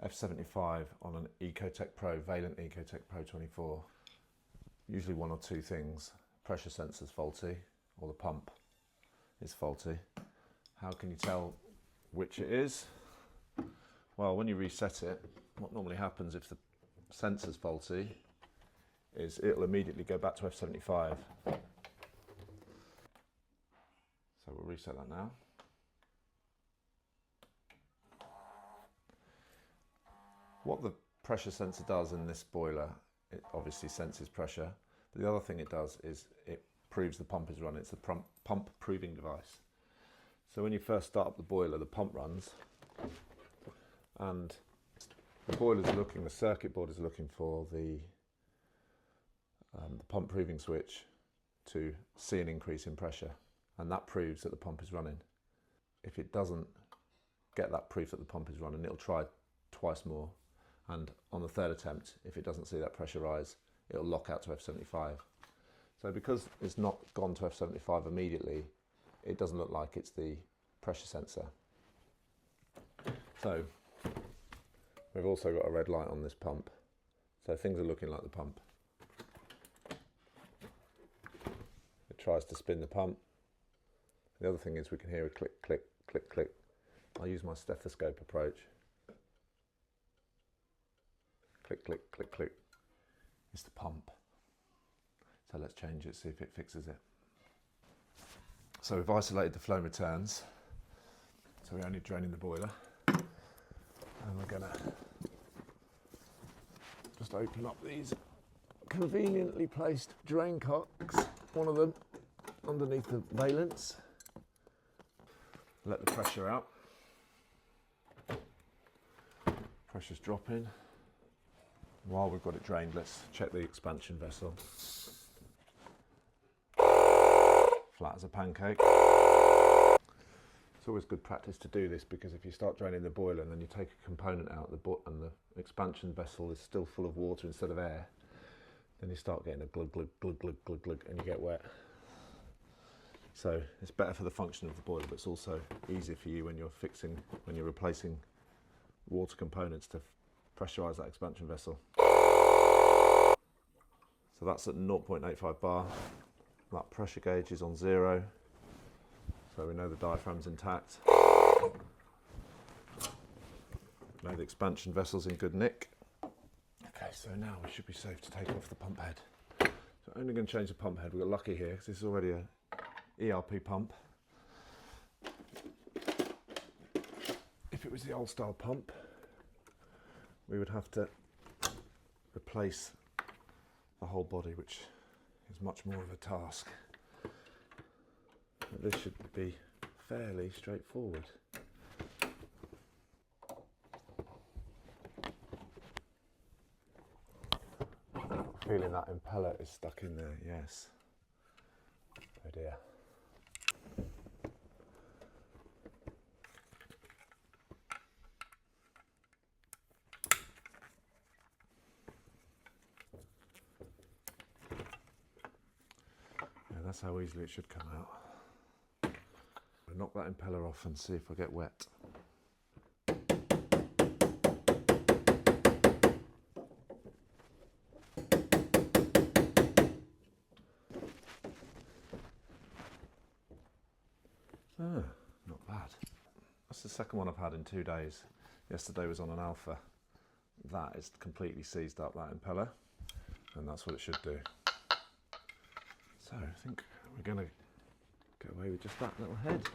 F75 on an Ecotech Pro, Vaillant Ecotech Pro 24. Usually one or two things. Pressure sensor's faulty, or the pump is faulty. How can you tell which it is? Well, when you reset it, what normally happens if the sensor's faulty is it'll immediately go back to F75. So we'll reset that now. What the pressure sensor does in this boiler, it obviously senses pressure, but the other thing it does is it proves the pump is running. It's the pump proving device. So when you first start up the boiler, the pump runs, and the boiler's looking, the circuit board is looking for the pump proving switch to see an increase in pressure, and that proves that the pump is running. If it doesn't get that proof that the pump is running, it'll try twice more, and on the third attempt, if it doesn't see that pressure rise, it'll lock out to F75. So because it's not gone to F75 immediately, it doesn't look like it's the pressure sensor. So we've also got a red light on this pump, so things are looking like the pump. It tries to spin the pump. The other thing is we can hear a click, click, click, click. I'll use my stethoscope approach. Click, click, click, click. It's the pump. So let's change it, see if it fixes it. So we've isolated the flow returns. So we're only draining the boiler. And we're gonna just open up these conveniently placed drain cocks, one of them underneath the valence. Let the pressure out. Pressure's dropping. While we've got it drained, let's check the expansion vessel. Flat as a pancake. It's always good practice to do this, because if you start draining the boiler and then you take a component out and the expansion vessel is still full of water instead of air, then you start getting a glug, glug, glug, glug, glug, glug, and you get wet. So it's better for the function of the boiler, but it's also easier for you when you're replacing water components to pressurize that expansion vessel. So that's at 0.85 bar. That pressure gauge is on 0, so we know the diaphragm's intact. Know the expansion vessel's in good nick. Okay, so now we should be safe to take off the pump head. So only going to change the pump head. We got lucky here because this is already a ERP pump. If it was the old style pump, we would have to replace the whole body, which is much more of a task. But this should be fairly straightforward. Feeling that impeller is stuck in there, yes. Oh dear. That's how easily it should come out. I'll knock that impeller off and see if I get wet. Not bad. That's the second one I've had in 2 days. Yesterday was on an alpha. That is completely seized up, that impeller, and that's what it should do. So I think we're going to get away with just that little head.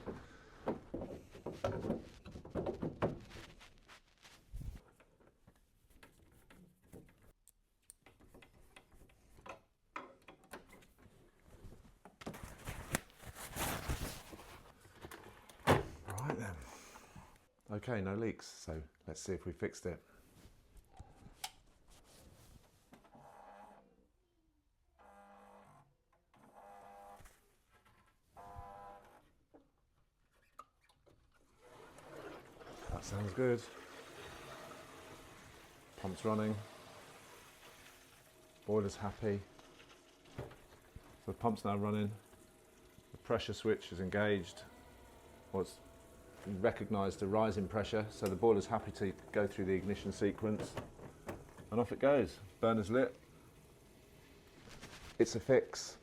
Right then. Okay, no leaks, so let's see if we fixed it. That sounds good. Pump's running. Boiler's happy. So the pump's now running. The pressure switch is engaged. Well, it's recognised a rise in pressure, so the boiler's happy to go through the ignition sequence, and off it goes. Burner's lit. It's a fix.